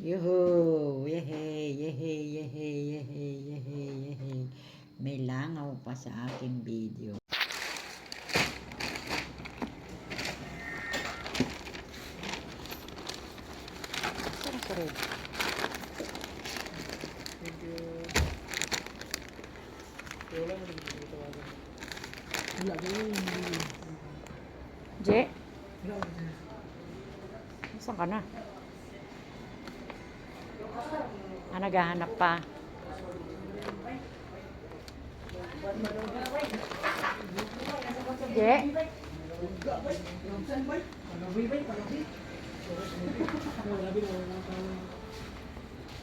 Yuhu! Yehey! Yehey! Yehey! Yehey! Yehey! Yehey! May langaw pa sa aking video. Sorry. Je? Saan ka na? Naghahanap pa. Je?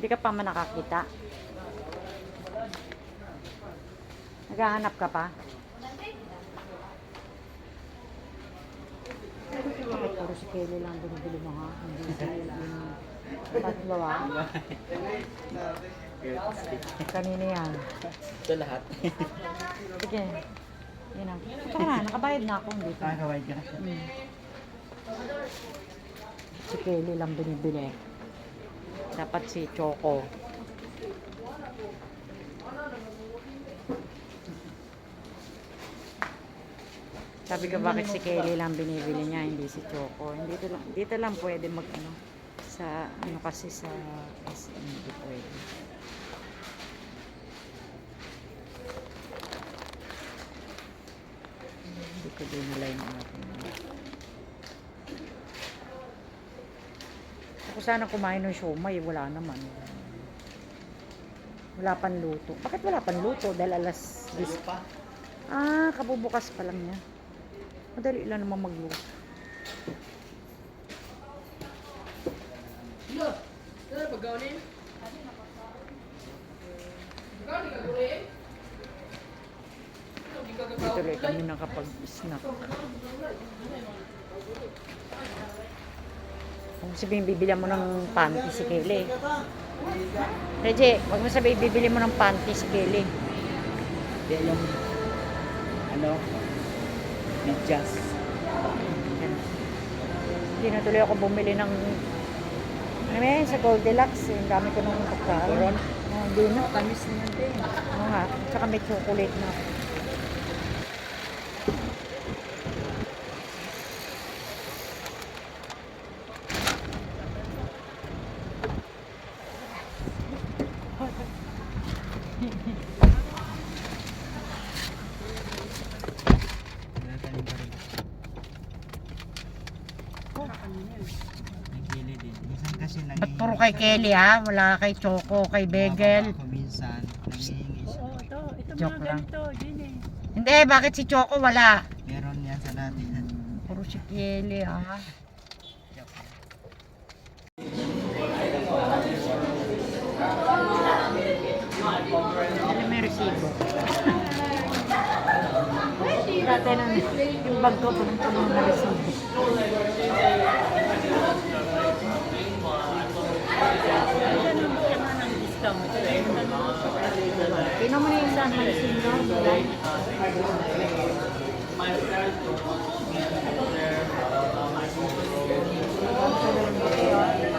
Hindi ka pa man nakakita. Naghahanap ka pa? Puro si Kelly lang binibili mo ha. Hindi tatlo ha. Kanina yan. Ito lahat. Sige. Yan ang. Ito na, nakabayad na ako. Hindi ka. Nakabayad ka na. Si Kelly lang binibili. Dapat si Choco. Sabi ko bakit si Kelly lang binibili niya, hindi si Choco. Dito lang pwede mag ano. Sa ano kasi sa SM hindi pwede. Hindi ko dinalay ng akin. Ako sana kumain ng siomay, wala naman. Wala pang luto. Bakit wala pang luto? Dahil alas 10 pa. Ah, kabubukas pa lang niya. Madali lang naman magluto. Tuloy kami nakapag-snack. Kung sabihin bibili mo ng panty si Kelly. Reggie, wag mo sabihin bibili mo ng panty si Kelly. Hindi yung ano, medyas. Hindi na tuloy ako bumili ng ano yan, sa Goldilocks. Yung gamit ko nung pagkain. Hindi na. Tamis naman din. Oo nga. Tsaka may chocolate na. Ba't puro kay Kelly ha? Wala kay Choco, kay Begel. Minsan, nangihingi siya. Ito Joke mga lang. ganito, Gine. Hindi, bakit si Choco wala? Meron yan sa natin. Puro si Kelly ha. Ano may resibo? Dati nang yung bag ko punong-punong na resibo. Pino mo na yung saan mo resibo, July? Ang